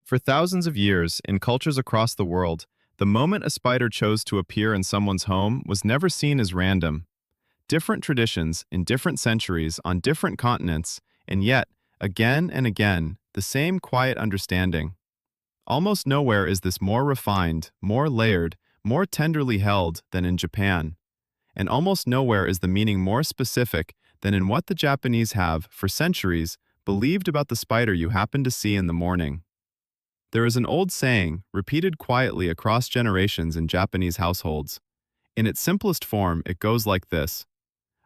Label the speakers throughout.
Speaker 1: For thousands of years, in cultures across the world, the moment a spider chose to appear in someone's home was never seen as random. Different traditions, in different centuries, on different continents, and yet, again and again, the same quiet understanding. Almost nowhere is this more refined, more layered, more tenderly held than in Japan. And almost nowhere is the meaning more specific than in what the Japanese have, for centuries, believed about the spider you happen to see in the morning. There is an old saying, repeated quietly across generations in Japanese households. In its simplest form, it goes like this.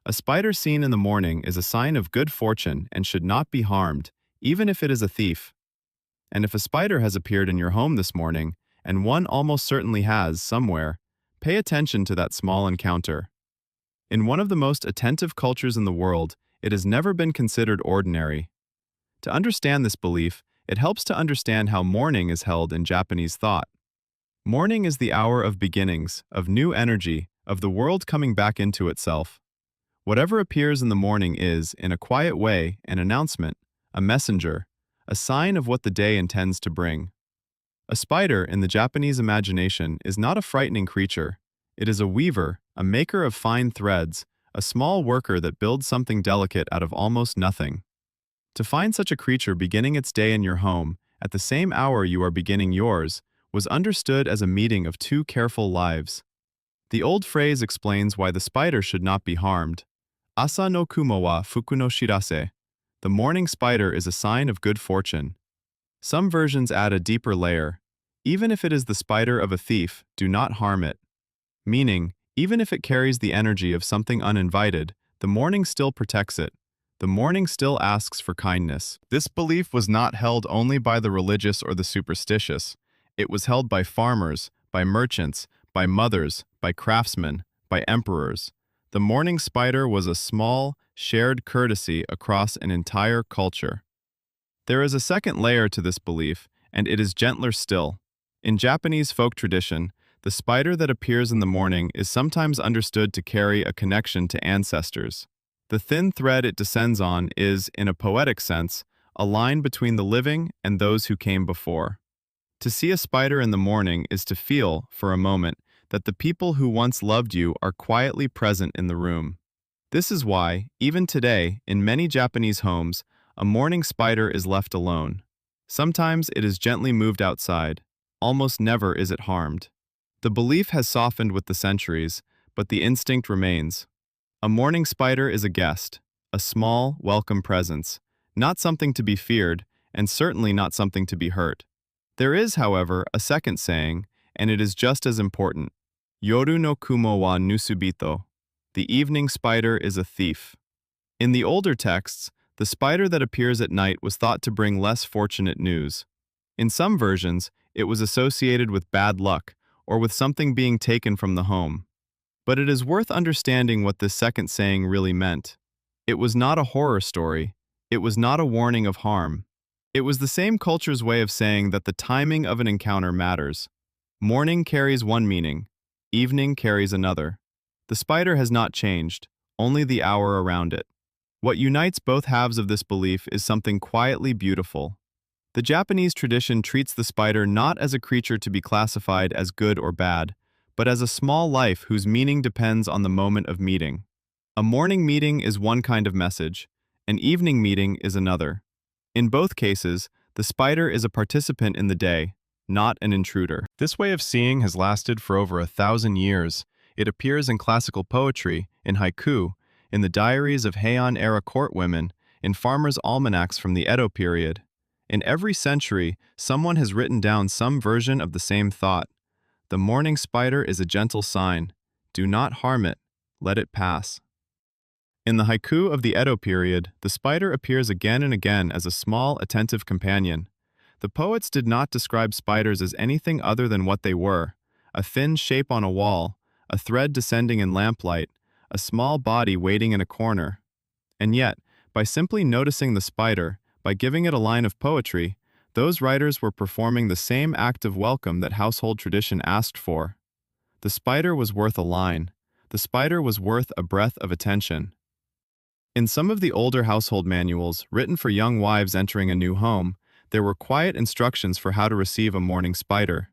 Speaker 1: A spider seen in the morning is a sign of good fortune and should not be harmed, even if it is a thief. And if a spider has appeared in your home this morning, and one almost certainly has somewhere, pay attention to that small encounter. In one of the most attentive cultures in the world, it has never been considered ordinary. To understand this belief, it helps to understand how morning is held in Japanese thought. Morning is the hour of beginnings, of new energy, of the world coming back into itself. Whatever appears in the morning is, in a quiet way, an announcement, a messenger, a sign of what the day intends to bring. A spider, in the Japanese imagination, is not a frightening creature. It is a weaver, a maker of fine threads, a small worker that builds something delicate out of almost nothing. To find such a creature beginning its day in your home, at the same hour you are beginning yours, was understood as a meeting of two careful lives. The old phrase explains why the spider should not be harmed. Asa no kumo wa fuku no shirase. The morning spider is a sign of good fortune. Some versions add a deeper layer. Even if it is the spider of a thief, do not harm it. Meaning, even if it carries the energy of something uninvited, the morning still protects it. The morning still asks for kindness. This belief was not held only by the religious or the superstitious. It was held by farmers, by merchants, by mothers, by craftsmen, by emperors. The morning spider was a small, shared courtesy across an entire culture. There is a second layer to this belief, and it is gentler still. In Japanese folk tradition, the spider that appears in the morning is sometimes understood to carry a connection to ancestors. The thin thread it descends on is, in a poetic sense, a line between the living and those who came before. To see a spider in the morning is to feel, for a moment, that the people who once loved you are quietly present in the room. This is why, even today, in many Japanese homes, a morning spider is left alone. Sometimes it is gently moved outside. Almost never is it harmed. The belief has softened with the centuries, but the instinct remains. A morning spider is a guest, a small, welcome presence, not something to be feared, and certainly not something to be hurt. There is, however, a second saying, and it is just as important. Yoru no kumo wa nusubito. The evening spider is a thief. In the older texts, the spider that appears at night was thought to bring less fortunate news. In some versions, it was associated with bad luck, or with something being taken from the home. But it is worth understanding what this second saying really meant. It was not a horror story. It was not a warning of harm. It was the same culture's way of saying that the timing of an encounter matters. Morning carries one meaning. Evening carries another. The spider has not changed, only the hour around it. What unites both halves of this belief is something quietly beautiful. The Japanese tradition treats the spider not as a creature to be classified as good or bad, but as a small life whose meaning depends on the moment of meeting. A morning meeting is one kind of message, an evening meeting is another. In both cases, the spider is a participant in the day, not an intruder. This way of seeing has lasted for over 1,000 years. It appears in classical poetry, in haiku, in the diaries of Heian-era court women, in farmers' almanacs from the Edo period. In every century, someone has written down some version of the same thought. The morning spider is a gentle sign. Do not harm it. Let it pass. In the haiku of the Edo period, the spider appears again and again as a small, attentive companion. The poets did not describe spiders as anything other than what they were: a thin shape on a wall, a thread descending in lamplight, a small body waiting in a corner. And yet, by simply noticing the spider, by giving it a line of poetry, those writers were performing the same act of welcome that household tradition asked for. The spider was worth a line. The spider was worth a breath of attention. In some of the older household manuals, written for young wives entering a new home, There were quiet instructions for how to receive a morning spider.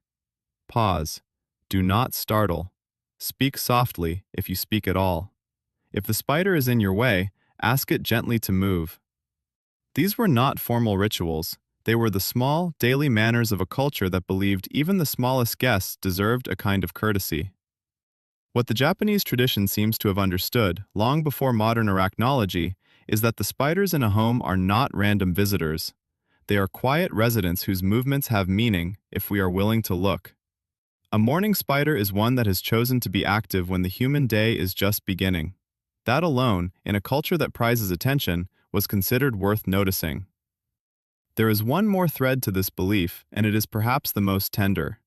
Speaker 1: Pause. Do not startle. Speak softly if you speak at all. If the spider is in your way, ask it gently to move. These were not formal rituals. They were the small, daily manners of a culture that believed even the smallest guests deserved a kind of courtesy. What the Japanese tradition seems to have understood, long before modern arachnology, is that the spiders in a home are not random visitors. They are quiet residents whose movements have meaning if we are willing to look. A morning spider is one that has chosen to be active when the human day is just beginning. That alone, in a culture that prizes attention, was considered worth noticing. There is one more thread to this belief, and it is perhaps the most tender.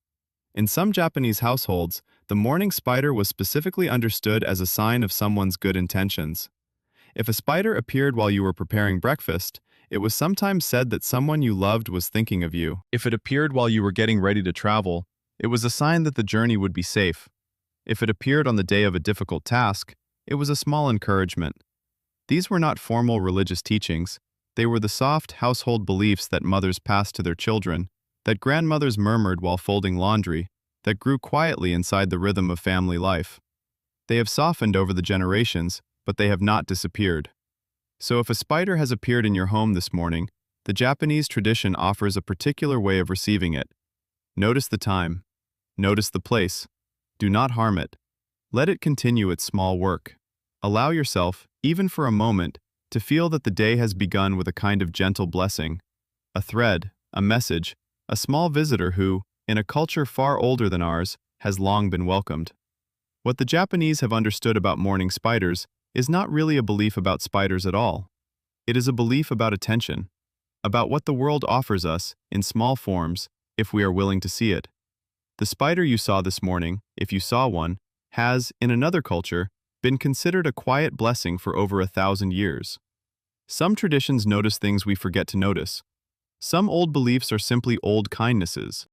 Speaker 1: In some Japanese households, the morning spider was specifically understood as a sign of someone's good intentions. If a spider appeared while you were preparing breakfast, it was sometimes said that someone you loved was thinking of you. If it appeared while you were getting ready to travel, it was a sign that the journey would be safe. If it appeared on the day of a difficult task, it was a small encouragement. These were not formal religious teachings. They were the soft household beliefs that mothers passed to their children, that grandmothers murmured while folding laundry, that grew quietly inside the rhythm of family life. They have softened over the generations, but they have not disappeared. So if a spider has appeared in your home this morning, the Japanese tradition offers a particular way of receiving it. Notice the time. Notice the place. Do not harm it. Let it continue its small work. Allow yourself, even for a moment, to feel that the day has begun with a kind of gentle blessing. A thread, a message, a small visitor who, in a culture far older than ours, has long been welcomed. What the Japanese have understood about morning spiders is not really a belief about spiders at all. It is a belief about attention, about what the world offers us in small forms if we are willing to see it. The spider you saw this morning, if you saw one, has, in another culture, been considered a quiet blessing for over 1,000 years. Some traditions notice things we forget to notice. Some old beliefs are simply old kindnesses.